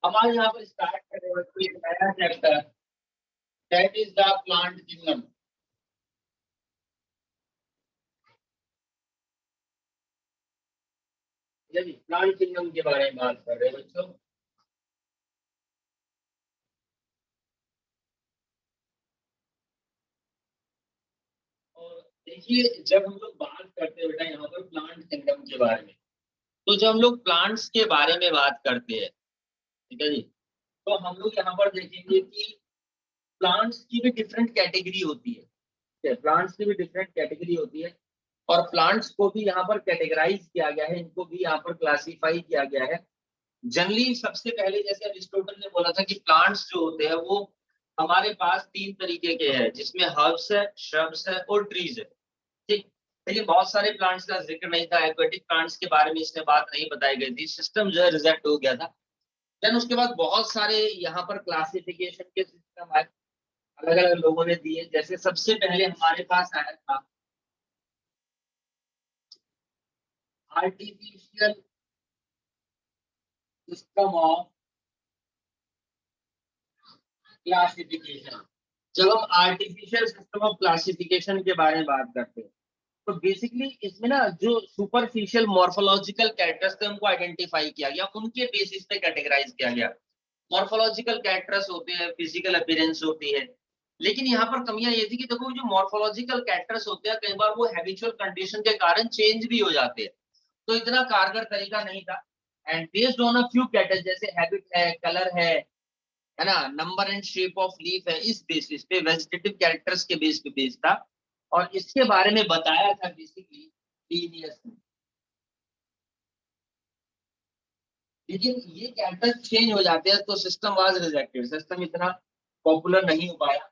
हमारे यहाँ पर स्टार्ट करें कोई नया chapter, that is the plant kingdom. Plant kingdom के बारे में बात कर रहे हैं बच्चों। और देखिए, जब हम लोग बात करते हैं बेटा यहाँ पर प्लांट किंगडम के बारे में, तो जब हम लोग प्लांट्स के बारे में बात करते हैं, ठीक है जी, तो हम लोग यहाँ पर देखेंगे कि प्लांट्स की भी डिफरेंट कैटेगरी होती है। प्लांट्स की भी डिफरेंट कैटेगरी होती है और प्लांट्स को भी यहाँ पर कैटेगराइज किया गया है, इनको भी यहाँ पर क्लासिफाई किया गया है। जनरली सबसे पहले जैसे अरिस्टोटल ने बोला था कि प्लांट्स जो होते हैं वो हमारे पास तीन तरीके के हैं, जिसमें हर्ब्स है, श्रब्स है और ट्रीज है। ठीक, लेकिन बहुत सारे प्लांट्स का जिक्र नहीं था, एक्वेटिक प्लांट्स के बारे में इसमें बात नहीं बताई गई थी, सिस्टम जो है रिजेक्ट हो गया था। देन उसके बाद बहुत सारे यहाँ पर क्लासिफिकेशन के सिस्टम आए, अलग अलग लोगों ने दिए। जैसे सबसे पहले हमारे पास आया था आर्टिफिशियल सिस्टम ऑफ क्लासिफिकेशन। जब हम आर्टिफिशियल सिस्टम ऑफ क्लासिफिकेशन के बारे में बात करते हैं, तो बेसिकली इसमें ना जो सुपरफिशियल मॉर्फोलॉजिकल कैरेक्टर्स थे उनको आइडेंटिफाई किया गया, उनके बेसिस पे कैटेगराइज किया गया। मॉर्फोलॉजिकल कैरेक्टर्स होते हैं, फिजिकल अपीयरेंस होती है, लेकिन यहाँ पर कमियां ये थी कि देखो जो मॉर्फोलॉजिकल कैरेक्टर्स होते हैं कई बार वो हैबिचुअल कंडीशन के कारण चेंज भी हो जाते हैं, तो इतना कारगर तरीका नहीं था। And based on a few characters जैसे हैबिट है, कलर है ना, number and shape of leaf है, इस बेसिस पे वेजिटेटिव कैरेक्टर्स के बेस पे बेस था और इसके बारे में बताया था बेसिकली लीनियस में। लेकिन ये कैरेक्टर चेंज हो जाते हैं तो सिस्टम वाज रिजेक्टेड, सिस्टम इतना पॉपुलर नहीं हो पाया।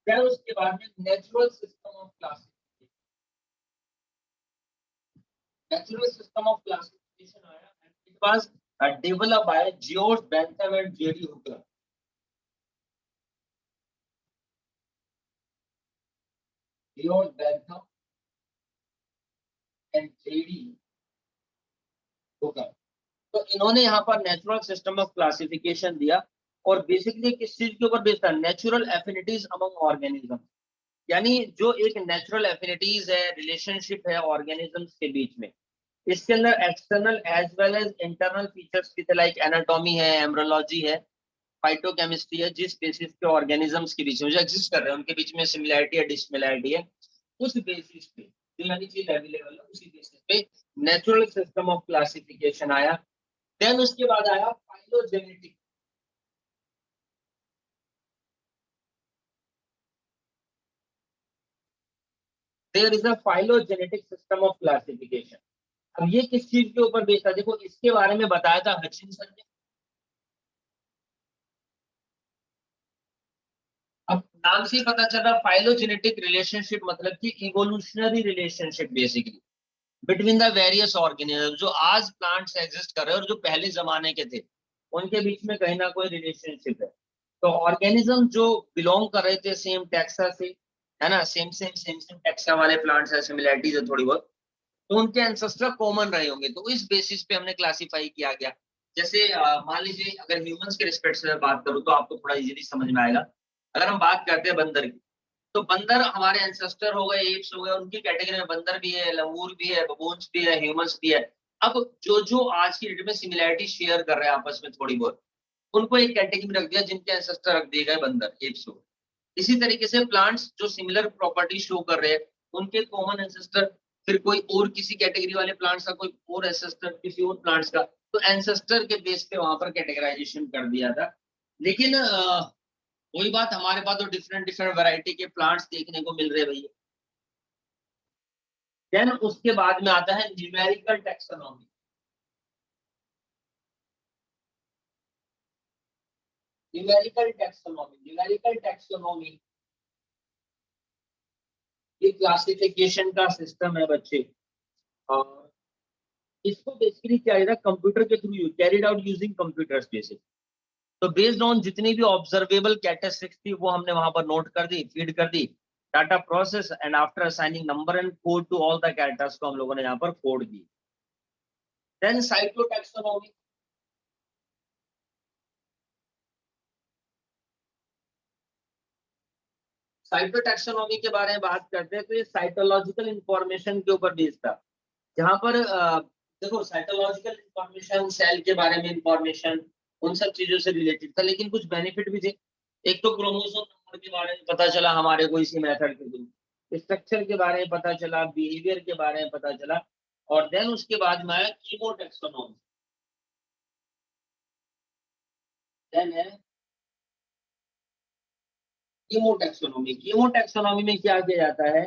फिर उसके बाद में natural system of classification, natural system of classification आया and it was developed by George Bentham and JD Hooker. George Bentham and JD Hooker, तो इन्होंने यहाँ पर नेचुरल सिस्टम ऑफ क्लासिफिकेशन दिया और बेसिकली किस चीज के ऊपर बेस्ड था, नेचुरल एफिनिटीज अमंग ऑर्गेनिज्म। यानी जो एक नेचुरल एफिनिटीज है, रिलेशनशिप है ऑर्गेनिजम्स के बीच में, इसके अंदर external as well as internal features भी थे, लाइक एनाटॉमी है, एम्ब्रोलॉजी है, फाइटोकेमिस्ट्री है, जिस बेसिस पे ऑर्गेनिजम्स के बीच में जो एग्जिस्ट कर रहे हैं उनके बीच में सिमिलैरिटी है, डिसमिलैरिटी है, उस बेसिस पे जो यानी चीज अवेलेबल है उसी बेसिस पे नेचुरल सिस्टम ऑफ क्लासिफिकेशन आया। देन उसके बाद आया phylogenetic. There is a phylogenetic system of classification. अब ये किस चीज के ऊपर बेस्ड था, देखो इसके बारे में बताया था हचिंसन ने। अब नाम से ही पता चल रहा फाइलोजेनेटिक रिलेशनशिप मतलब कि evolutionary relationship basically between the various organism, जो आज प्लांट्स एग्जिस्ट कर रहे हैं और जो पहले जमाने के थे उनके बीच में कहीं ना कोई रिलेशनशिप है। तो ऑर्गेनिज्म जो बिलोंग कर रहे थे सेम टैक्सा से, है ना, सेम टैक्सा वाले प्लांट्स है, सिमिलैरिटीज है थोड़ी बहुत, तो उनके एंसेस्टर कॉमन रहे होंगे, तो इस बेसिस पे हमने क्लासिफाई किया गया। जैसे मान लीजिए अगर ह्यूमंस के रिस्पेक्ट से बात करूं तो आपको थोड़ा इजीली समझ में आएगा। अगर हम बात करते हैं बंदर की, तो बंदर हमारे एंसेस्टर हो गए, एप्स हो गए, उनकी कैटेगरी में बंदर भी है, लंगूर भी है, बबून्स भी है, ह्यूमंस भी है। अब जो जो आज की डेट में सिमिलैरिटी शेयर कर रहे हैं आपस में थोड़ी बहुत, उनको एक कैटेगरी में रख दिया, जिनके एंसेस्टर रख दिए गए बंदर, एप्स हो। इसी तरीके से प्लांट्स जो सिमिलर प्रॉपर्टी शो कर रहे हैं उनके कॉमन एंसेस्टर, फिर कोई और किसी कैटेगरी वाले प्लांट्स का कोई और एंसेस्टर किसी और प्लांट्स का, तो एंसेस्टर के बेस पे वहां पर कैटेगराइजेशन कर दिया था। लेकिन वही बात, हमारे पास तो डिफरेंट डिफरेंट वैरायटी के प्लांट्स देखने को मिल रहे भैया। देन उसके बाद में आता है न्यूमेरिकल टैक्सोनॉमी। न्यूमेरिकल टैक्सोनॉमी ये क्लासिफिकेशन का सिस्टम है बच्चे, और इसको बेसिकली क्या है, कंप्यूटर के through carried out using computers basic. तो बेस्ड ऑन जितनी भी ऑब्जर्वेबल कैरेक्टरिस्टिक्स थी वो हमने वहां पर नोट कर दी, फीड कर दी, data process and after assigning number and code to all the characters को हम लोगों ने यहाँ पर कोड दी। देन साइक्लोटैक्सोनॉमी, साइटोटैक्सोनॉमी के बारे में बात करते हैं तो ये साइटोलॉजिकल इंफॉर्मेशन के ऊपर बेस्ड था, जहां पर देखो साइटोलॉजिकल इंफॉर्मेशन, सेल के बारे में इंफॉर्मेशन, उन सब चीजों से रिलेटेड था, लेकिन कुछ बेनिफिट भी थे। एक तो क्रोमोसोम नंबर के बारे में पता चला हमारे को इसी मेथड के थ्रू, स्ट्रक्चर के बारे में पता चला, बिहेवियर के बारे में पता चला, और देन उसके बाद में आया कीमोटैक्सोनॉमी। देन है कीमोटैक्सोनॉमी। कीमोटैक्सोनॉमी में क्या किया जाता है,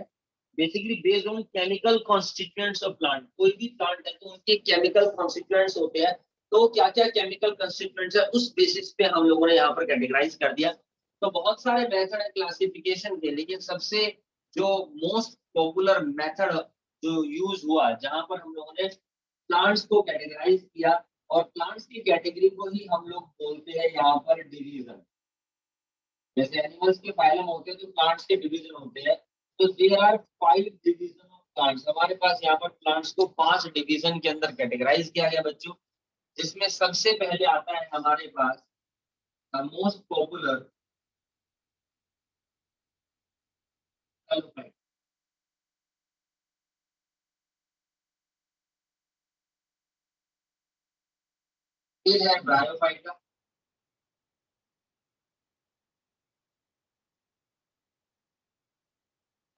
basically based on chemical constituents of plant. कोई भी प्लांट है तो उनके केमिकल कॉन्स्टिट्यूएंट्स होते हैं, तो क्या क्या केमिकल कॉन्स्टिट्यूएंट्स है उस बेसिस पे हम लोगों ने यहाँ पर कैटेगराइज कर दिया। तो बहुत सारे मेथड है क्लासिफिकेशन के, लेकिन सबसे जो मोस्ट पॉपुलर मेथड जो यूज हुआ, जहां पर हम लोगों ने प्लांट्स को कैटेगराइज किया, और प्लांट्स की कैटेगरी को ही हम लोग बोलते हैं यहाँ पर डिवीजन। जैसे एनिमल्स के फाइलम होते हैं तो प्लांट्स के डिवीजन होते हैं, तो there are 5 division of plants. हमारे पास यहाँ पर प्लांट्स को 5 डिवीजन के अंदर कैटेगराइज किया गया बच्चों, जिसमें सबसे पहले आता है हमारे पास मोस्ट पॉपुलर सल्फाइड। फिर है ब्रायोफाइटा,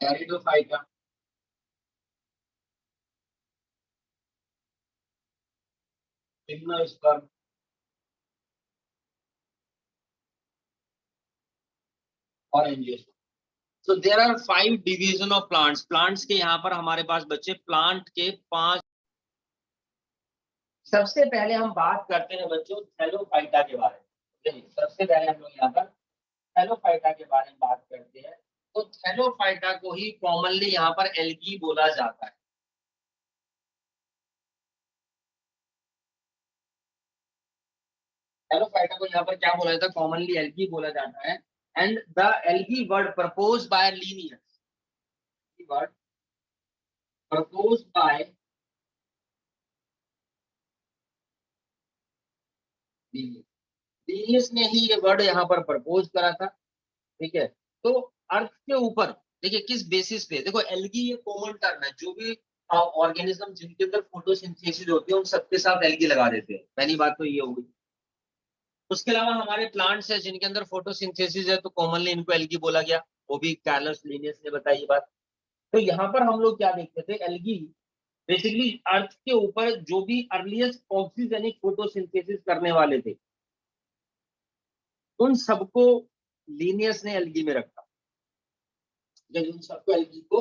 एरिडोफाइटा, जिम्नोस्पर्म, और angiosperm. So there are 5 division of plants। Plants के यहाँ पर हमारे पास बच्चे प्लांट के 5। सबसे पहले हम बात करते हैं बच्चों थैलोफाइटा के बारे में। देखिए, सबसे पहले हम लोग यहाँ पर थैलोफाइटा के बारे में बात करते हैं। तो थैलोफाइटा को ही कॉमनली यहाँ पर एल्गी बोला जाता है। थैलोफाइटा को यहाँ पर क्या बोला जाता है, कॉमनली एल्गी बोला जाता है। And the algae word propose by Linnaeus, word propose by Linnaeus ने ही ये वर्ड यहाँ पर प्रपोज करा था। ठीक है, तो अर्थ के ऊपर देखिए किस बेसिस पे, देखो एल्गी ये कॉमन टर्म है, जो भी ऑर्गेनिज्म जिनके अंदर फोटोसिंथेसिस होती है उन सबके साथ एल्गी लगा देते हैं। पहली बात तो ये होगी। उसके अलावा हमारे प्लांट्स है जिनके अंदर फोटोसिंथेसिस है, तो कॉमनली इनको एल्गी बोला गया, वो भी कार्लोस लिनियस ने बताई ये बात। तो यहाँ पर हम लोग क्या देखते थे, एल्गी बेसिकली अर्थ के ऊपर जो भी अर्लीस्ट ऑक्सीजनिक फोटोसिंथेसिस करने वाले थे, उन सबको लीनियस ने एल्गी में रखा। उन सबको एल्गी को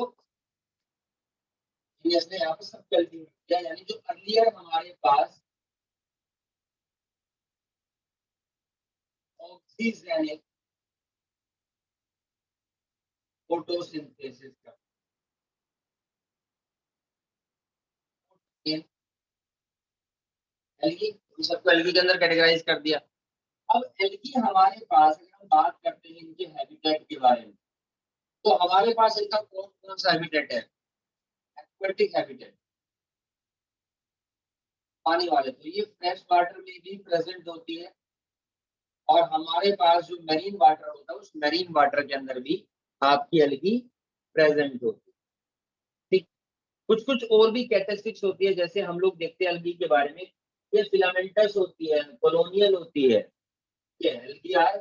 लीनियस ने यहाँ पर सबको एल्गी में किया, यानी जो अर्लियर हमारे पास ऑक्सीजनिक फोटोसिंथेसिस का एल्गी, उन सबको एल्गी के अंदर कैटेगराइज कर दिया। अब एल्गी हमारे पास, अगर हम बात करते हैं इनके हैबिटेट के बारे में, तो हमारे पास इनका कौन कौन सा हैबिटेट है, एक्वेटिक हैबिटेट, पानी वाले, तो ये फ्रेश वाटर में भी प्रेजेंट होती है, और हमारे पास जो मेरीन वाटर होता है उस मेरीन वाटर के अंदर भी आपकी एल्गी प्रेजेंट होती है। ठीक, कुछ कुछ और भी कैरेक्टरिस्टिक्स होती है, जैसे हम लोग देखते हैं एल्गी के बारे में, ये फिलामेंटस होती है, कॉलोनियल होती है। ये algae are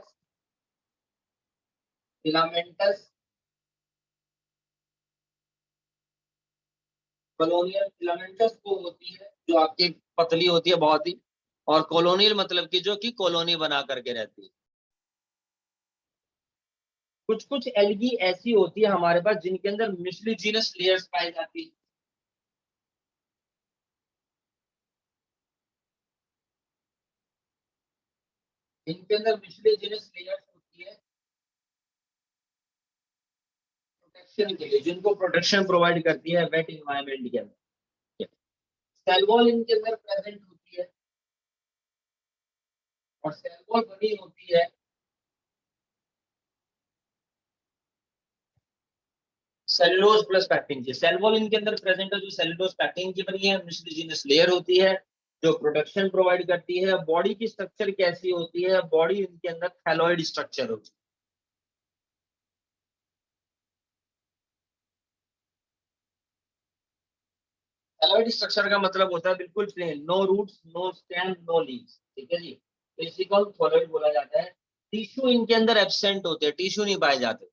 filamentous, colonial. Filamentous वो होती है जो आपकी पतली होती है बहुत ही, और कॉलोनियल मतलब कि जो कि कॉलोनी बना करके रहती है। कुछ कुछ एल्गी ऐसी होती है हमारे पास जिनके अंदर मिसलिजिनस लेयर्स पाई जाती है। इनके अंदर मिसलिजिनस लेयर्स होती है प्रोटेक्शन के लिए, जिनको प्रोटेक्शन प्रोवाइड करती है वेट इन्वायरमेंट के अंदर। सेल वॉल इनके अंदर प्रेजेंट होती है, और सेल वॉल बनी होती है सेलुलोज प्लस पैक्टिन की। सेल वॉल इनके अंदर प्रेजेंट है जो सेलुलोज पैक्टिन की बनी है, मिसलिजिनस लेयर होती है जो प्रोटेक्शन प्रोवाइड करती है। बॉडी की स्ट्रक्चर कैसी होती है, बॉडी इनके अंदर थैलॉइड स्ट्रक्चर होती है। थैलॉइड स्ट्रक्चर का मतलब होता है बिल्कुल plain, no roots, no stem, no leaves, ठीक है जी। तो इसी को थैलॉइड बोला जाता है। टिश्यू इनके अंदर एब्सेंट होते हैं, टिश्यू नहीं पाए जाते।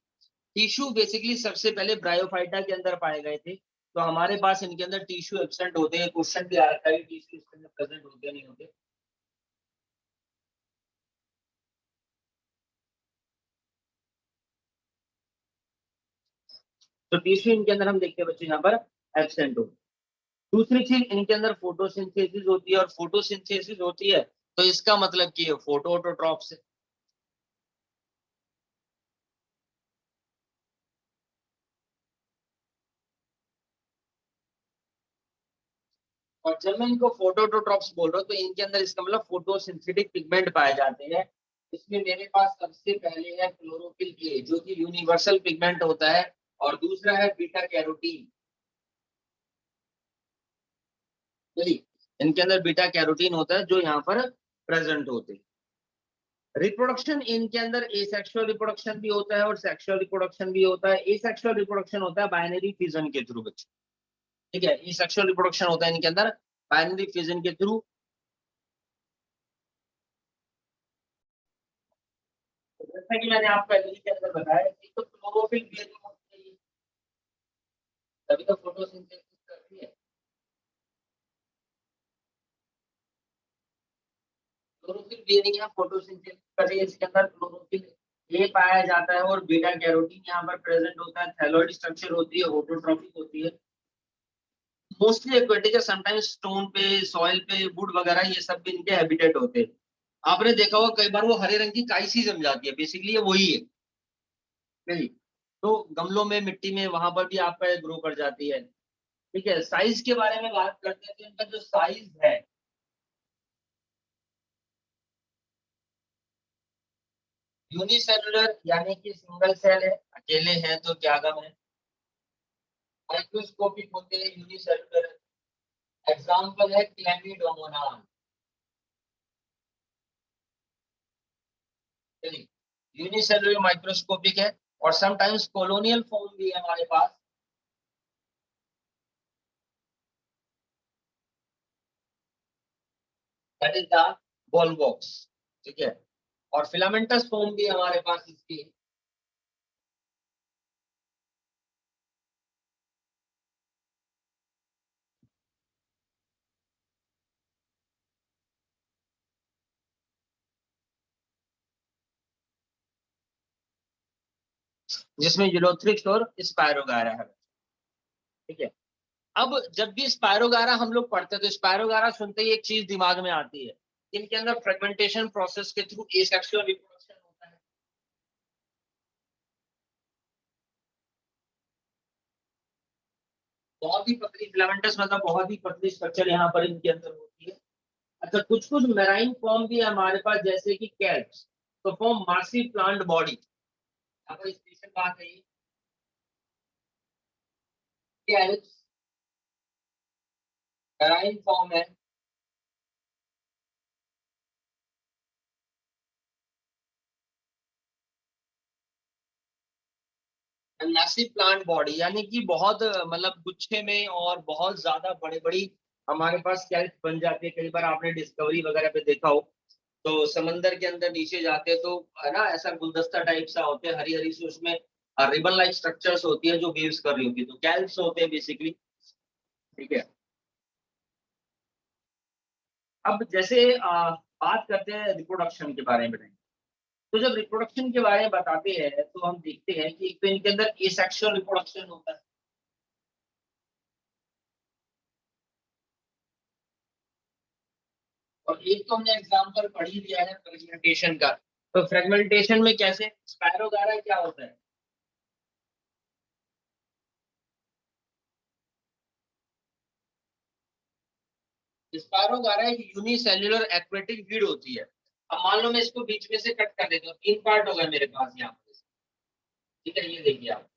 टिश्यू बेसिकली सबसे पहले ब्रायोफाइटा के अंदर पाए गए थे, तो हमारे पास इनके अंदर टिश्यू एब्सेंट होते हैं। क्वेश्चन भी आ रखा है टिश्यू इसके अंदर प्रेजेंट होते नहीं होते। तो टिश्यू इनके अंदर हम देखते हैं बच्चे यहाँ पर एब्सेंट हो। दूसरी चीज इनके अंदर फोटोसिंथेसिस होती है, और फोटोसिंथेसिस होती है तो इसका मतलब कि फोटो ऑटोट्रॉप से। और जब मैं इनको फोटोट्रोट्रॉप्स बोल रहा हूँ तो इनके अंदर इसका मतलब फोटोसिंथेटिक पिगमेंट पाए जाते हैं। इसमें मेरे पास सबसे पहले है क्लोरोफिल ए, जो कि यूनिवर्सल पिगमेंट होता है, और दूसरा है बीटा कैरोटीन। चलिए, इनके अंदर बीटा कैरोटीन होता है जो यहाँ पर प्रेजेंट होते हैं। रिप्रोडक्शन इनके अंदर एसेक्सुअल रिप्रोडक्शन भी होता है और सेक्सुअल रिप्रोडक्शन भी होता है। एसेक्सुअल रिप्रोडक्शन होता है बाइनरी फिजन के थ्रू बच्चे, ठीक है। एसेक्सुअल रिप्रोडक्शन होता है इनके अंदर बाइनरी फिजन के थ्रू। जैसा कि मैंने आपको एलई के अंदर बताया कि तो क्लोरोफिल बेरिंग होती है, तभी तो फोटोसिंथेसिस करती है। क्लोरोफिल बेरिंग है, फोटोसिंथेसिस कर रही है, इसके अंदर क्लोरोफिल ए पाया जाता है और बीटा कैरोटीन यहाँ पर प्रेजेंट होता है। थैलॉइड स्ट्रक्चर होती है, ऑटोट्रॉफिक होती है, मोस्टली एक्वेटिक है। समटाइम्स स्टोन पे, सॉइल पे, वुड वगैरह ये सब भी इनके हैबिटेट होते हैं। आपने देखा होगा कई बार वो हरे रंग की काई सी जम जाती है, बेसिकली ये वही है, नहीं? तो गमलों में, मिट्टी में, वहां पर भी आपका ग्रो कर जाती है। ठीक है, साइज के बारे में बात करते हैं तो इनका जो साइज है, यूनिसेलुलर यानी कि सिंगल सेल है, अकेले हैं तो क्या गम है। माइक्रोस्कोपिक होते हैं यूनिसेलुलर, एग्जांपल है क्लेमिडोमोनास। यूनिसेलुलर माइक्रोस्कोपिक है, और समटाइम्स कॉलोनियल फॉर्म भी है हमारे पास, that is the ball box, ठीक है। और फिलामेंटस फॉर्म भी हमारे पास इसकी। जिसमें यूलोथ्रिक्स और स्पायरोगारा है, ठीक है। अब जब भी स्पायरोगारा हम लोग पढ़ते हैं तो स्पायरोगारा सुनते ही एक चीज दिमाग में आती है, इनके अंदर फ्रेगमेंटेशन प्रोसेस के थ्रू एसेक्सुअल रिप्रोडक्शन होता है। बहुत ही पतली फिलामेंटस, मतलब बहुत ही पतली स्ट्रक्चर यहाँ पर इनके अंदर होती है। अच्छा, कुछ कुछ मेराइन फॉर्म भी है हमारे पास, जैसे कि कैल्प्स, तो फॉर्म मासिव प्लांट बॉडी। यहाँ पर स्पेशल बात है, कैल्प्स मेराइन फॉर्म है। मैसिव प्लांट बॉडी यानी कि बहुत मतलब गुच्छे में और बहुत ज्यादा बड़े बड़ी हमारे पास कैल्प बन जाती है। कई बार आपने डिस्कवरी वगैरह पे देखा हो, तो समंदर के अंदर नीचे जाते हैं तो है ना, ऐसा गुलदस्ता टाइप सा होते हैं, हरी हरी सी, उसमें रिबन लाइक स्ट्रक्चर्स होती है जो वेव्स कर रही होती है, तो कैल्प्स होते हैं बेसिकली, ठीक है। अब जैसे बात करते हैं रिप्रोडक्शन के बारे में, तो जब रिप्रोडक्शन के बारे में बताते हैं तो हम देखते हैं कि एक तो इनके अंदर एसेक्सुअल रिप्रोडक्शन होता है, और एक तो हमने एग्जांपल पढ़ ही लिया है फ्रेगमेंटेशन का। तो फ्रेगमेंटेशन में कैसे स्पायरोगारा क्या होता है, स्पायरोगारा एक यूनिसेल्युलर एक्वेटिक वीड होती है। अब मान लो मैं इसको बीच में से कट कर देता हूँ, तीन पार्ट होगा मेरे पास यहाँ पे, ठीक है, ये देखिए आप।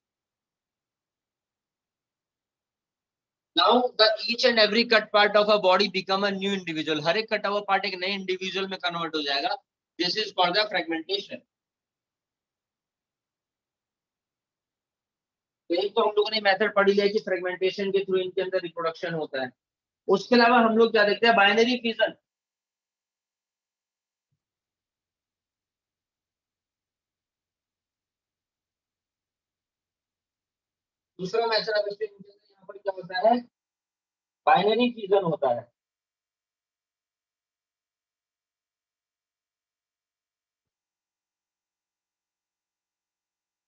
Now the each and every cut part of a body become a new individual, हर एक कटा हुआ पार्ट एक नए इंडिविजुअल में कन्वर्ट हो जाएगा। This is called the fragmentation. तो एक तो हम लोगों ने मेथड पढ़ लिया कि फ्रेगमेंटेशन के थ्रू इनके अंदर रिप्रोडक्शन होता है। उसके अलावा हम लोग क्या देखते हैं, बाइनरी फिजन। दूसरा मेथड अब इसके यहाँ पर क्या होता है, बाइनरी फिजन होता है।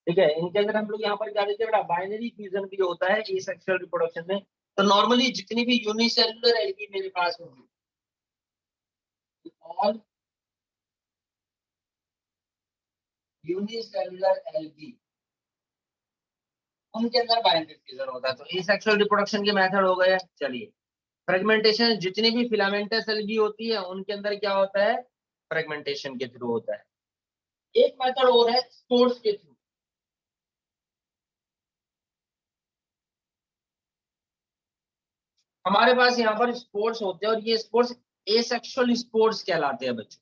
ठीक है, इनके अंदर हम लोग यहाँ पर क्या देखते हैं बेटा, बाइनरी फ्यूजन भी होता है एसेक्सुअल रिप्रोडक्शन में। तो नॉर्मली जितनी भी यूनिसेलुलर एल्गी मेरे पास होगी, ऑल यूनिसेलुलर एल्गी, उनके अंदर बाइनरी फ्यूजन होता है। तो एसेक्सुअल रिप्रोडक्शन के मेथड हो गए। चलिए, फ्रेगमेंटेशन जितनी भी फिलामेंटस एल्गी होती है उनके अंदर क्या होता है, फ्रेगमेंटेशन के थ्रू होता है। एक मेथड और है स्पोर्स के थ्रू। हमारे पास यहाँ पर स्पोर्स होते हैं और ये स्पोर्स एसेक्सुअल स्पोर्स कहलाते हैं बच्चों।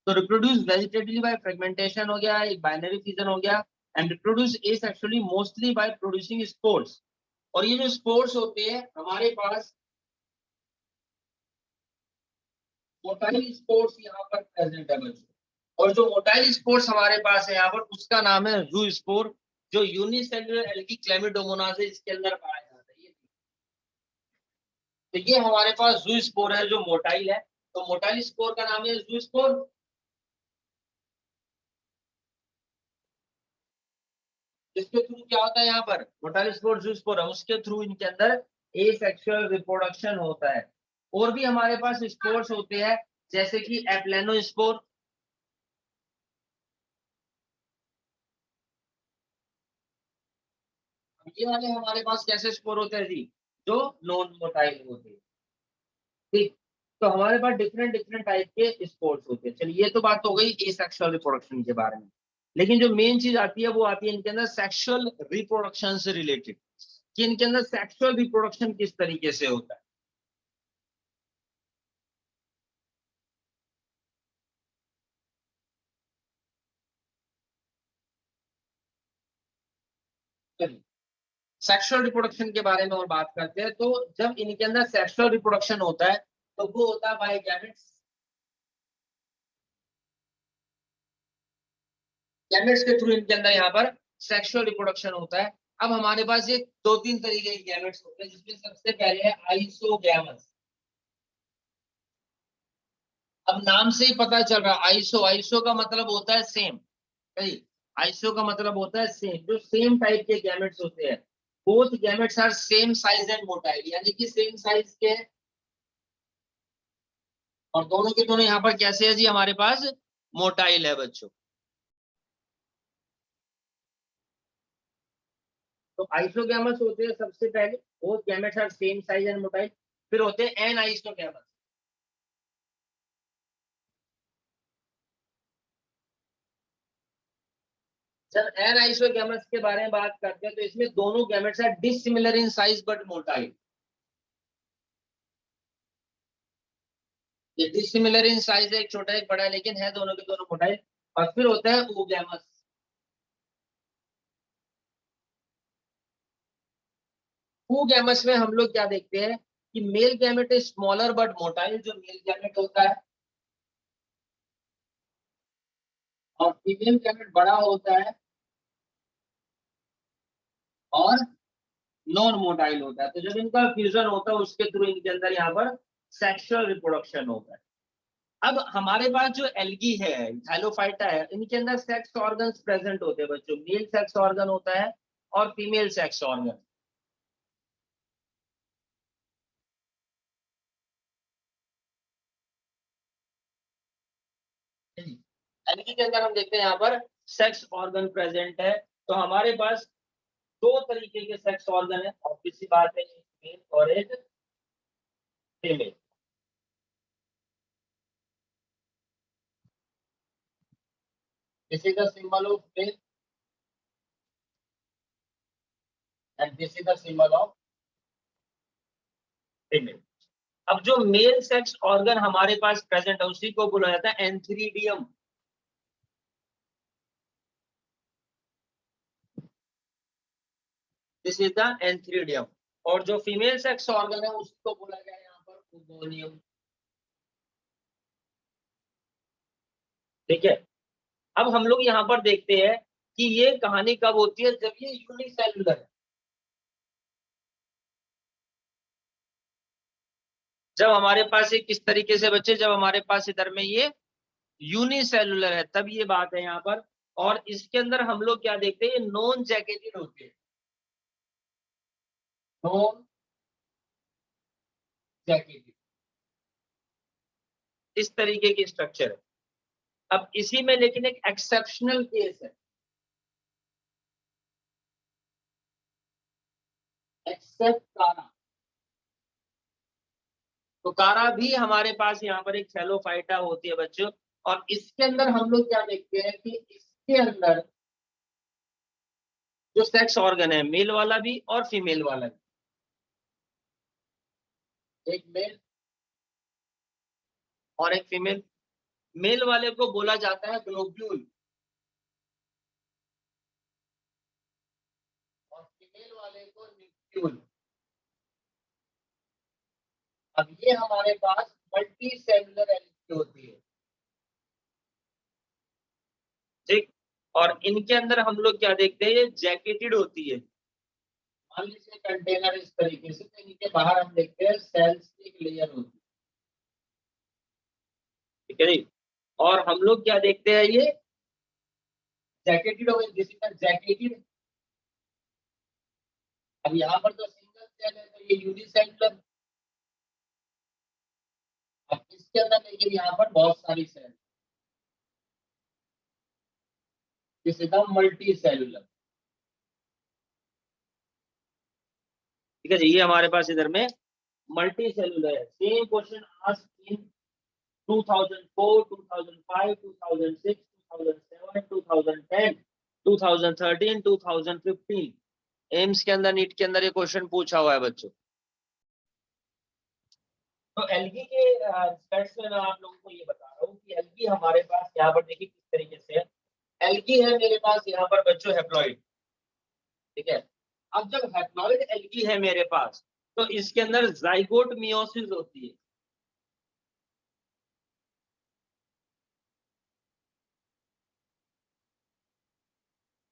तो रिप्रोड्यूस वेजिटेटिवली बाय फ्रेगमेंटेशन हो गया, एक बाइनरी फिजन हो गया, and reproduce asexually mostly by producing spores. और ये जो स्पोर्स होते हैं हमारे पास मोटाइल स्पोर्स यहाँ पर प्रेजेंट है बच्चों। और जो मोटाइल स्पोर्स हमारे पास है यहाँ पर उसका नाम है जू स्पोर, जो यूनिसेलुलर एल्गी क्लेमिडोमोनाज इसके अंदर पाया जाता है। तो ये हमारे पास जू स्पोर है जो मोटाइल है। तो मोटाइल स्पोर का नाम है जू स्पोर। इसके थ्रू क्या होता है, यहाँ पर मोटाइल स्पोर जू स्पोर है, उसके थ्रू इनके अंदर एसेक्सुअल रिप्रोडक्शन होता है। और भी हमारे पास स्पोर्स होते हैं जैसे कि एप्लेनो स्पोर। ये वाले हमारे पास कैसे स्पोर होते हैं जी, जो नॉन मोटाइल होते हैं। ठीक, तो हमारे पास डिफरेंट डिफरेंट टाइप के स्पोर्स होते हैं। चलिए, ये तो बात हो गई एसेक्सुअल रिप्रोडक्शन के बारे में। लेकिन जो मेन चीज आती है वो आती है इनके अंदर सेक्सुअल रिप्रोडक्शन से रिलेटेड, कि इनके अंदर सेक्सुअल रिप्रोडक्शन किस तरीके से होता है। चलिए, सेक्सुअल रिप्रोडक्शन के बारे में और बात करते हैं। तो जब इनके अंदर सेक्सुअल रिप्रोडक्शन होता है तो वो होता है बाय गैमेट्स। गैमेट्स के थ्रू इनके अंदर यहाँ पर सेक्सुअल रिप्रोडक्शन होता है। अब हमारे पास ये दो तीन तरीके के गैमेट्स होते हैं, जिसमें सबसे पहले है आइसोगैमस। अब नाम से ही पता चल रहा है, आइसो, आइसो का मतलब होता है सेम। सही, आइसो का मतलब होता है सेम, जो सेम टाइप के गैमेट्स होते हैं। Both gametes are same size and motile, यानी कि सेम साइज के। और दोनों के दोनों यहाँ पर कैसे है जी, हमारे पास मोटाइल है बच्चों। तो आइसोगैमस होते हैं सबसे पहले, both gametes are same size and motile. फिर होते हैं एन आइसोगैमस। जब एन आइसोगैमस के बारे में बात करते हैं तो इसमें दोनों gametes are dissimilar in size but motile. ये डिसिमिलर इन साइज है, एक छोटा एक बड़ा है, लेकिन है दोनों के दोनों मोटाइल। और फिर होता है ओगैमस। ओगैमस में हम लोग क्या देखते हैं कि male gamete is smaller but motile, जो मेल गैमेट होता है, और फीमेल गैमेट बड़ा होता है और नॉन मोटाइल होता है। तो जब इनका फ्यूजन होता है उसके थ्रू इनके अंदर यहाँ पर सेक्सुअल रिप्रोडक्शन होता है। अब हमारे पास जो एल्गी है, थैलोफाइटा है, इनके अंदर सेक्स ऑर्गन्स प्रेजेंट होते हैं बच्चों। मेल सेक्स ऑर्गन होता है और फीमेल सेक्स ऑर्गन। एल्गी के अंदर हम देखते हैं यहाँ पर सेक्स ऑर्गन प्रेजेंट है। तो हमारे पास दो तरीके के सेक्स ऑर्गन है, और किसी बात है, एक मेल और एक female. This is the symbol of male and this is the symbol of female. अब जो मेल सेक्स ऑर्गन हमारे पास प्रेजेंट है उसी को बोला जाता है antheridium. This is the antheridium. और जो फीमेल सेक्स ऑर्गन है उसको बोला गया है यहाँ पर ओगोनियम। ठीक है, अब हम लोग यहाँ पर देखते हैं कि ये कहानी कब होती है, जब ये यूनिसेलुलर है। जब हमारे पास ये किस तरीके से बच्चे, जब हमारे पास इधर में ये यूनिसेलुलर है, तब ये बात है यहाँ पर। और इसके अंदर हम लोग क्या देखते हैं, नॉन जैकेटेड होते हैं, नॉन जैकेटेड, इस तरीके की स्ट्रक्चर है। अब इसी में लेकिन एक एक्सेप्शनल केस है, एक्सेप्ट कारा। तो कारा भी हमारे पास यहाँ पर एक थैलोफाइटा होती है बच्चों। और इसके अंदर हम लोग क्या देखते हैं कि इसके अंदर जो सेक्स ऑर्गन है, मेल वाला भी और फीमेल वाला भी, एक मेल और एक फीमेल। मेल वाले को बोला जाता है ग्लोब्यूल और फीमेल वाले को न्यूक्लियूल। अब ये हमारे पास मल्टी सेलुलर एलगी होती है, ठीक। और इनके अंदर हम लोग क्या देखते हैं, ये जैकेटेड होती है। मान लीजिए कंटेनर इस तरीके से, तो इनके बाहर हम देखते हैं सेल्स की एक लेयर होती है, ठीक है जी। और हम लोग क्या देखते हैं, ये जैकेटेड हो गई, दिस इज जैकेटेड। अब यहाँ पर तो सिंगल सेल है, तो ये यूनिसेलुलर। अब इसके अंदर देखिए यहाँ पर बहुत सारी cell, this is multicellular. ठीक है जी, ये हमारे पास इधर में मल्टी सेलुलर है। Same question asked in 2004, 2005, 2006, 2007, 2010, 2013, 2015। AIIMS के अंदर, नीट के अंदर ये क्वेश्चन पूछा हुआ है बच्चों। तो एल्गी के रिस्पेक्ट में मैं आप लोगों को ये बता रहा हूँ कि एल्गी हमारे पास यहाँ पर देखिए किस तरीके से है। एल्गी है मेरे पास यहाँ पर बच्चों हैप्लॉइड, ठीक है। अब जब हैप्लॉइड एल्गी है मेरे पास, तो इसके अंदर जाइगोट मियोसिस होती है,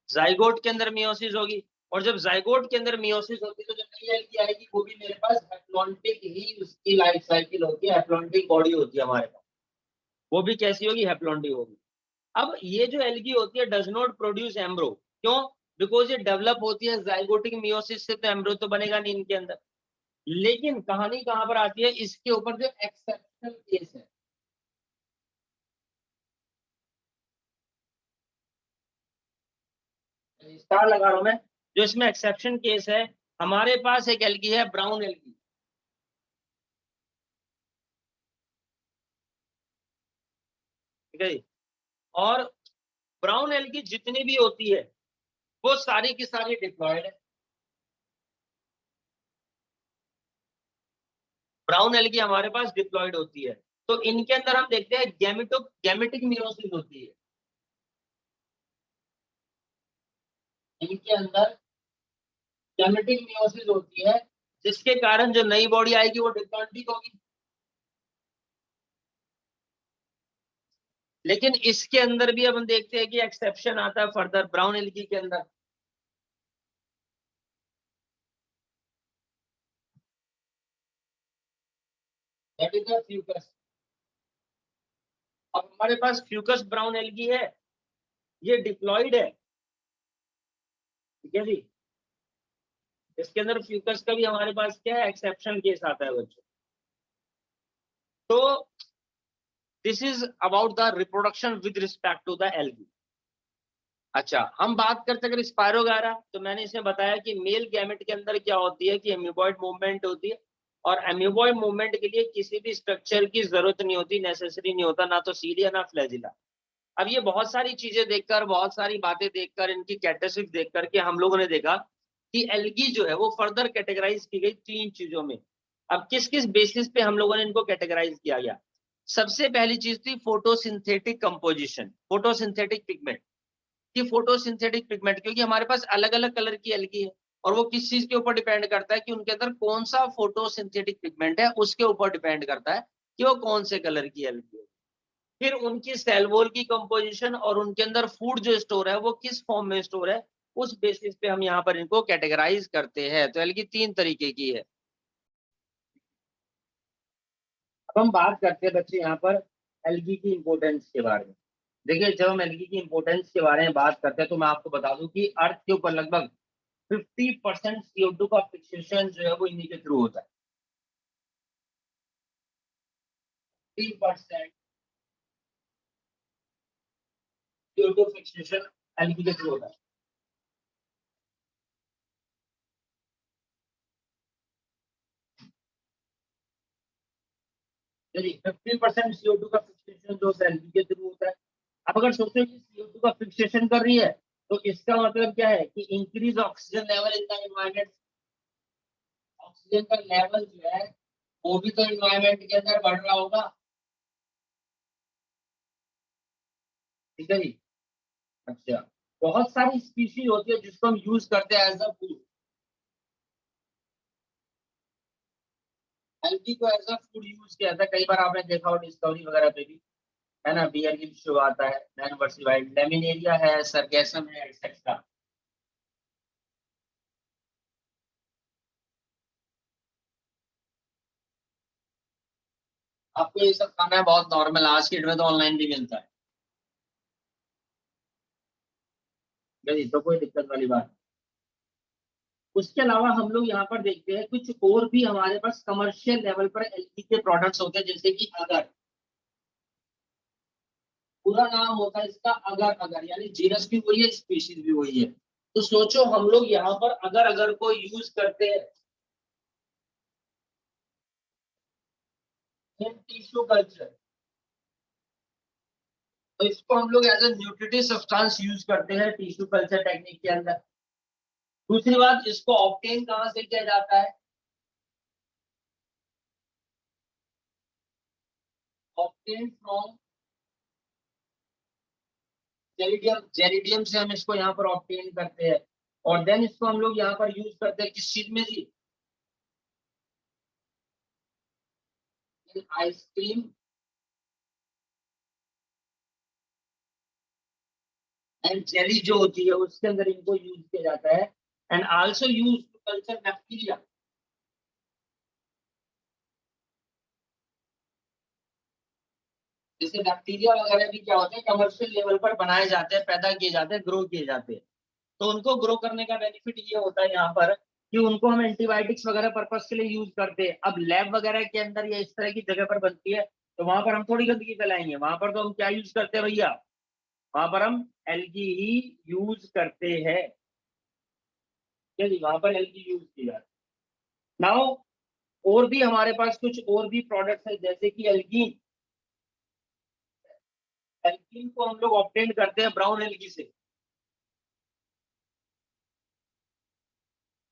जाइगोट के अंदर मियोसिस होगी। और जब जाइगोट के अंदर मियोसिस होती है, तो जब नई एल्गी आएगी वो भी मेरे पास हैप्लॉन्टिक ही उसकी लाइफ साइकिल होती है, हैप्लॉन्टिक बॉडी होती है हमारे पास। वो भी कैसी होगी, हैप्लॉन्टिक होगी। अब ये जो एल्गी होती है डज नॉट प्रोड्यूस एम्ब्रो, क्यों? बिकॉज ये डेवलप होती है जाइगोटिक मियोसिस से, तो एम्ब्रो तो बनेगा नहीं इनके अंदर। लेकिन कहानी कहां पर आती है, इसके ऊपर जो एक्सेप्शनल केस है, स्टार लगा रहा हूं मैं, जो इसमें एक्सेप्शन केस है, हमारे पास एक एल्गी है ब्राउन एल्गी, ठीक है। और ब्राउन एल्गी जितनी भी होती है वो सारी की सारी डिप्लॉयड है। ब्राउन एल्गी हमारे पास डिप्लॉयड होती है। तो इनके अंदर हम देखते हैं गैमेटिक मियोसिस होती है, इनके अंदर गैमेटिक मियोसिस होती है, जिसके कारण जो नई बॉडी आएगी वो डिप्लॉयड होगी। लेकिन इसके अंदर भी अब हम देखते हैं कि एक्सेप्शन आता है फर्दर ब्राउन एल्गी के अंदर। That is the Fucus. अब हमारे पास फ्यूकस ब्राउन एल्गी है, ये डिप्लॉयड है, ठीक है जी। इसके अंदर फ्यूकस का भी हमारे पास क्या है, एक्सेप्शन केस आता है बच्चों। तो this is about the reproduction with respect to the algae. अच्छा, हम बात करते हैं अगर स्पायरोगायरा, तो मैंने इसमें बताया कि मेल गैमेट के अंदर क्या होती है कि एम्यूबॉइड मूवमेंट होती है। और एम्यूबॉइड मूवमेंट के लिए किसी भी स्ट्रक्चर की जरूरत नहीं होती, नेसेसरी नहीं होता, ना तो सीलिया ना फ्लैजिला। अब ये बहुत सारी चीजें देखकर, बहुत सारी बातें देखकर, इनकी कैरेक्टरिस्टिक्स देख करके हम लोगों ने देखा कि एल्गी जो है वो फर्दर कैटेगराइज की गई 3 चीजों में। अब किस किस बेसिस पे हम लोगों ने इनको कैटेगराइज किया गया? सबसे पहली चीज थी फोटोसिंथेटिक कंपोजिशन, फोटोसिंथेटिक पिगमेंट। कि फोटोसिंथेटिक पिगमेंट, क्योंकि हमारे पास अलग अलग कलर की एल्गी है, और वो किस चीज के ऊपर डिपेंड करता है कि उनके अंदर कौन सा फोटोसिंथेटिक पिगमेंट है, उसके ऊपर डिपेंड करता है कि वो कौन से कलर की एलगी है। फिर उनकी सेल वॉल की कंपोजिशन और उनके अंदर फूड जो स्टोर है वो किस फॉर्म में स्टोर है, उस बेसिस पे हम यहाँ पर इनको कैटेगराइज करते हैं। तो एलगी 3 तरीके की है। अब हम बात करते हैं बच्चे यहाँ पर एलगी की इंपोर्टेंस के बारे में। देखिए, जब हम एलगी की इंपोर्टेंस के बारे में बात करते हैं तो मैं आपको बता दूं कि अर्थ के ऊपर लगभग 50% CO2 का फिक्सेशन जो है वो इन्हीं के थ्रू होता है। 50% CO2 फिक्सेशन एलगी के थ्रू होता है। चलिए, 50% CO2 का फिक्सेशन जो एलगी के थ्रू होता है। अब अगर सोचो कि CO2 का फिक्सेशन कर रही है, तो इसका मतलब क्या है कि increase oxygen level in the environment. Oxygen का लेवल जो है वो भी तो एनवायरमेंट के अंदर बढ़ रहा होगा। ठीक है जी। अच्छा, बहुत सारी स्पीशीज होती है जिसको हम यूज करते हैं एज अ फूड। एलगी को एज अ फूड यूज किया था, कई बार आपने देखा हो डिस्कवरी वगैरह पे भी, है ना। बियर गिल्स शो आता है, नैन वर्सिवाइड, लेमिनेरिया है, सरगेसम है, एक्सेट्रा। आपको ये सब खाना है, बहुत नॉर्मल, आज के डेट में तो ऑनलाइन भी मिलता है। नहीं तो कोई दिक्कत वाली बात। उसके अलावा हम लोग यहाँ पर देखते हैं कुछ और भी हमारे पास कमर्शियल लेवल पर एलगी के प्रोडक्ट्स होते हैं, जैसे कि अगर, पूरा नाम होता है इसका अगर अगर, यानी जीनस भी वही है, स्पीशीज भी वही है। तो सोचो हम लोग यहाँ पर अगर अगर को यूज करते हैं इन टिश्यू कल्चर, तो इसको हम लोग as a nutritive substance use करते हैं टिश्यू कल्चर टेक्निक के अंदर। दूसरी बात, इसको ऑब्टेन कहाँ से किया जाता है? Obtain from जेरिडियम। जेरिडियम से हम इसको यहाँ पर ऑब्टेन करते हैं, और देन इसको हम लोग यहाँ पर यूज करते हैं किस चीज में जी? आइसक्रीम एंड जेली जो होती है उसके अंदर इनको यूज किया जाता है। And also use to culture bacteria. जैसे बैक्टीरिया वगैरह भी क्या होते हैं, कमर्शियल लेवल पर बनाए जाते हैं, पैदा किए जाते हैं, ग्रो किए जाते हैं। तो उनको ग्रो करने का बेनिफिट ये होता है यहाँ पर कि उनको हम एंटीबायोटिक्स वगैरह पर्पस के लिए यूज करते हैं। अब लैब वगैरह के अंदर या इस तरह की जगह पर बनती है, तो वहां पर हम थोड़ी गंदगी फैलाएंगे। वहां पर तो हम क्या यूज करते हैं भैया? वहां पर हम एलगी ही यूज करते हैं। चलिए, वहां पर एलगी यूज की जाती है। नाउ, और भी हमारे पास कुछ और भी प्रोडक्ट्स है, जैसे कि एल्गीन। एल्गीन को हम लोग ऑब्टेन करते हैं ब्राउन एल्गी से।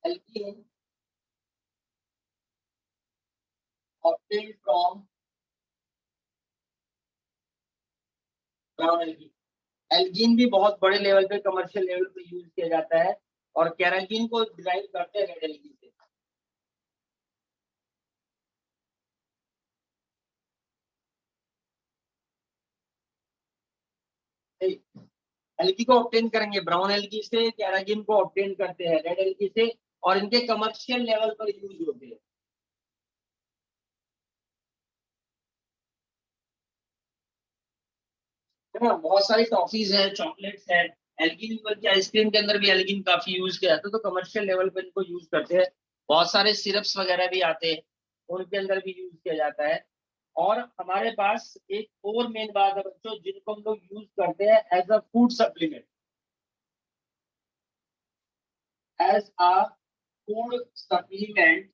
एल्गीन ऑब्टेन फ्रॉम ब्राउन एल्गी। एल्गीन भी बहुत बड़े लेवल पे, कमर्शियल लेवल पे यूज किया जाता है, और कैराटीन को डिराइव करते हैं रेड एल्गी से। एल्गी को ऑब्टेन करेंगे ब्राउन एल्गी से, कैराटीन को ऑब्टेन करते हैं रेड एल्गी से, और इनके कमर्शियल लेवल पर यूज होते हैं। है ना, बहुत सारी टॉफीज है, चॉकलेट्स है। एल्गिन की आइसक्रीम के अंदर भी एल्गिन काफी यूज किया जाता है, तो कमर्शियल लेवल पर इनको यूज करते हैं। बहुत सारे सिरप्स वगैरह भी आते हैं, उनके अंदर भी यूज किया जाता है। और हमारे पास एक और मेन बात है बच्चों, जिनको हम लोग यूज करते हैं as a food supplement. As a food supplement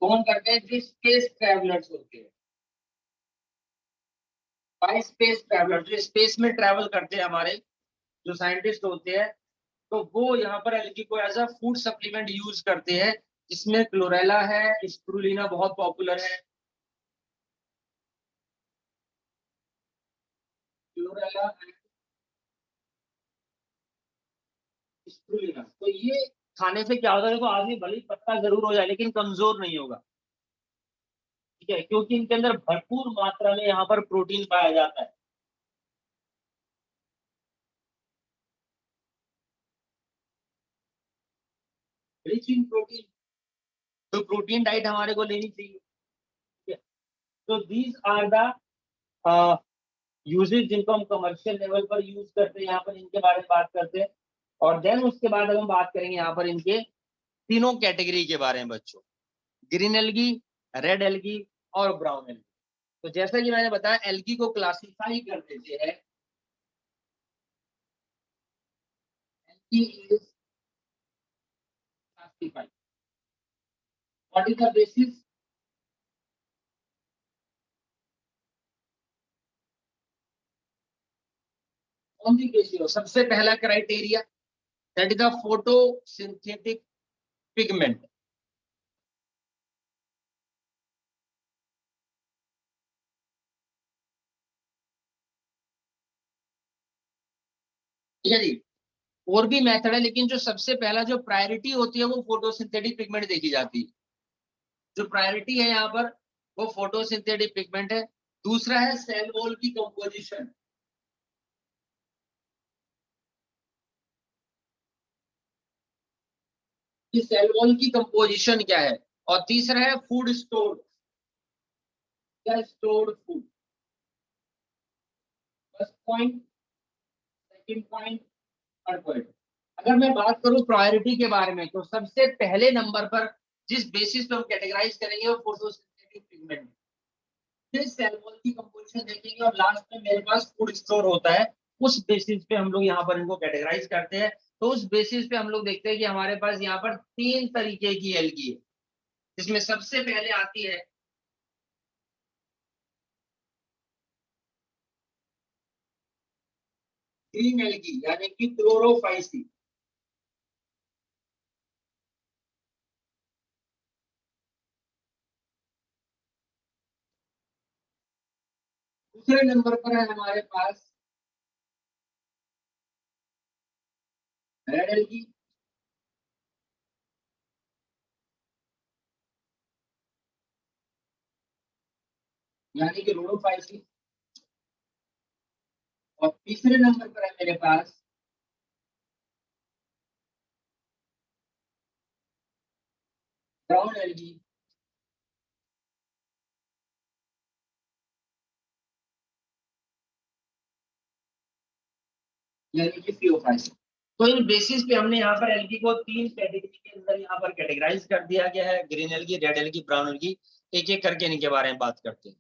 कौन करते हैं? जो स्पेस ट्रेवलर्स होते हैं। बाई स्पेस ट्रेवलर, जो स्पेस में ट्रेवल करते हैं, हमारे जो साइंटिस्ट होते हैं, तो वो यहाँ पर एलगी को as a food supplement use करते हैं। जिसमें क्लोरेला है, स्प्रुलिना बहुत पॉपुलर है। क्लोरेला, स्प्रुलिना, तो ये खाने से क्या होता है, देखो आदमी भले ही पत्ता जरूर हो जाए लेकिन कमजोर नहीं होगा, ठीक है, क्योंकि इनके अंदर भरपूर मात्रा में यहाँ पर प्रोटीन पाया जाता है। रिच इन प्रोटीन, तो प्रोटीन डाइट हमारे को लेनी चाहिए, ठीक है। तो दीज आर द यूजेज जिनको हम कमर्शियल लेवल पर यूज करते हैं, यहाँ पर इनके बारे में बात करते हैं। और देन उसके बाद हम बात करेंगे यहाँ पर इनके तीनों कैटेगरी के बारे में बच्चों, ग्रीन एल्गी, रेड एल्गी और ब्राउन एल्गी। तो जैसा कि मैंने बताया एल्गी को क्लासिफाई कर देते हैं, algae is classified, what is the basis, on the basis, सबसे पहला criteria that is the photosynthetic pigment, ठीक है जी। और भी मेथड है लेकिन जो सबसे पहला जो प्रायोरिटी होती है वो फोटोसिंथेटिक पिगमेंट देखी जाती है, जो प्रायोरिटी है यहाँ पर वो फोटोसिंथेटिक पिगमेंट है। दूसरा है सेल वॉल की कंपोजिशन, कि सेल वॉल की कंपोजिशन क्या है। और तीसरा है फूड स्टोर, क्या stored food. First point, second point, third point. अगर मैं बात करूं प्रायोरिटी के बारे में तो सबसे पहले नंबर पर जिस बेसिस पे हम कैटेगराइज करेंगे वो फोटोसिंथेटिक पिगमेंट, फिर सेल वॉल की कंपोजिशन देखेंगे और लास्ट में मेरे पास फूड स्टोर होता है। उस बेसिस पे हम लोग यहाँ पर इनको कैटेगराइज करते हैं। तो उस बेसिस पे हम लोग देखते हैं कि हमारे पास यहाँ पर तीन तरीके की एल्गी है, जिसमें सबसे पहले आती है ग्रीन एल्गी यानी कि क्लोरोफाइसी। दूसरे नंबर पर है हमारे पास रेड एल्गी, यानी कि रोडोफाइसी। और तीसरे नंबर पर है मेरे पास ब्राउन एल्गी, यानी कि फियोफाइसी। तो इन बेसिस पे हमने यहाँ पर एल्गी को तीन कैटेगरी के अंदर यहाँ पर कैटेगराइज कर दिया गया है, green algae, red algae, brown algae. एक एक करके इनके बारे में बात करते हैं।